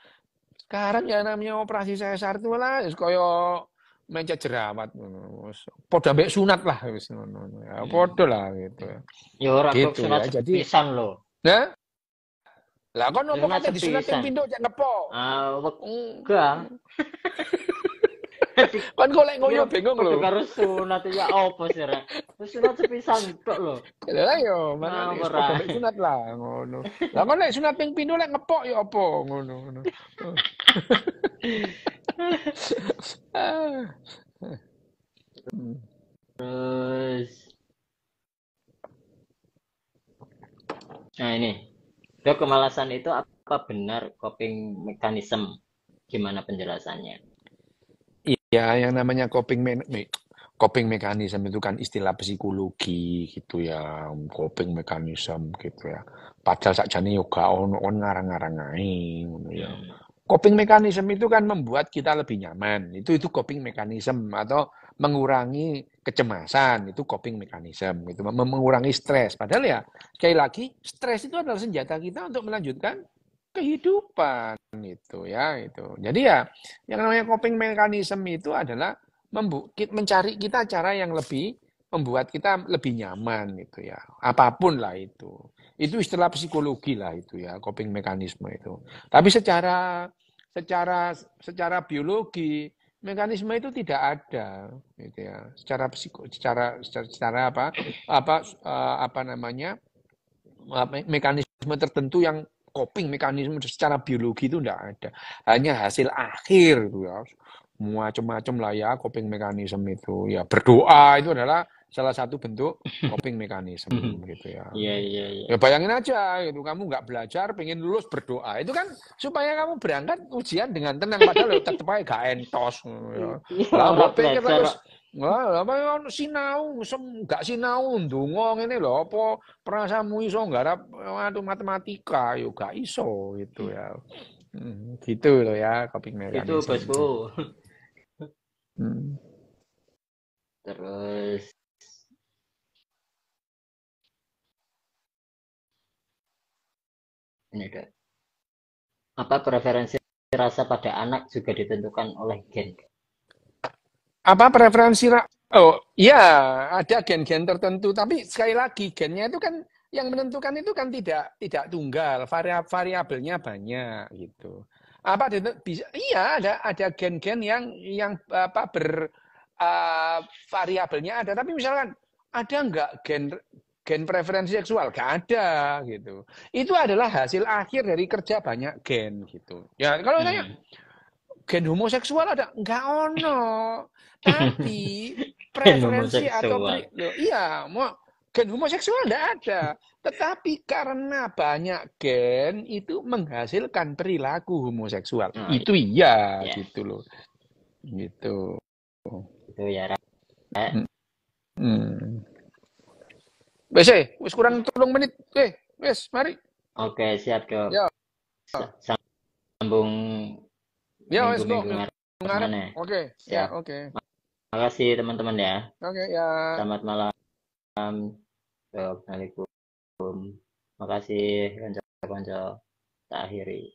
Sekarang ya namanya operasi sesar itu lah koyo mencet jerawat podo ambek sunat lah wis ngono ya podo lah gitu ya ora kok gitu sunat ya jadi sepisan lho nah lah kon opo sunat kate disunat ping sepisan pindho cek ngepo wegah kan golek ngoyo bingung lho karo sunat ya opo sih rek sunat sepisan tok lho lah yo mana podo ambek sunat lah ngono lah kon lek sunat ping pindho lek ngepok ya opo ngono terus nah ini Dok, kemalasan itu apa benar coping mechanism? Gimana penjelasannya? Iya, yang namanya coping mechanism itu kan istilah psikologi gitu ya, coping mechanism gitu ya. Padahal sakjane yo gak ono ngarang-ngarang ae ngono ya. Coping mechanism itu kan membuat kita lebih nyaman. Itu coping mechanism atau mengurangi kecemasan, itu coping mechanism gitu, mengurangi stres. Padahal ya sekali lagi stres itu adalah senjata kita untuk melanjutkan kehidupan itu ya itu. Jadi ya yang namanya coping mechanism itu adalah mencari kita cara yang lebih membuat kita lebih nyaman gitu ya. Apapun lah itu. Itu istilah psikologi lah itu ya, coping mekanisme itu. Tapi secara biologi mekanisme itu tidak ada gitu ya. Secara apa namanya? Mekanisme tertentu yang coping mekanisme secara biologi itu tidak ada. Hanya hasil akhir itu ya. Macam-macam lah ya coping mekanisme itu. Ya berdoa itu adalah salah satu bentuk coping mechanism gitu ya. Iya, iya, iya. Ya bayangin aja itu kamu nggak belajar, pengen lulus berdoa. Itu kan supaya kamu berangkat ujian dengan tenang padahal tetep aja gak entos. Ya. Iya, Lah orang mbok pikir belajar. lah wah, apa ono sinau, gak sinau ndonga ngene lho apa perasamu iso nggarap matematika yo gak iso gitu ya. Gitu loh ya coping Itu mechanism. bosku. Hmm. Terus ini dok. Apa preferensi rasa pada anak juga ditentukan oleh gen? Apa preferensi oh iya ada gen-gen tertentu tapi sekali lagi gennya itu kan yang menentukan itu kan tidak tunggal variabelnya banyak gitu apa bisa iya ada gen-gen yang apa variabelnya ada tapi misalkan ada nggak gen preferensi seksual gak ada gitu itu adalah hasil akhir dari kerja banyak gen gitu ya kalau tanya gen homoseksual ada nggak ono tapi Gen preferensi atau homoseksual. iya mau gen homoseksual nggak ada tetapi karena banyak gen itu menghasilkan perilaku homoseksual Oh itu iya iya, gitu loh gitu. itu ya. Hmm. Wes wis kurang 3 menit wes mari Oke, siap dok. ya Sambung ya wes kok minggu-minggu minggu ngarep ngarep mana? oke ya Siap. oke Makasih teman-teman ya. oke ya Selamat malam, dok. Assalamualaikum. Makasih, konco-konco. Tak akhiri.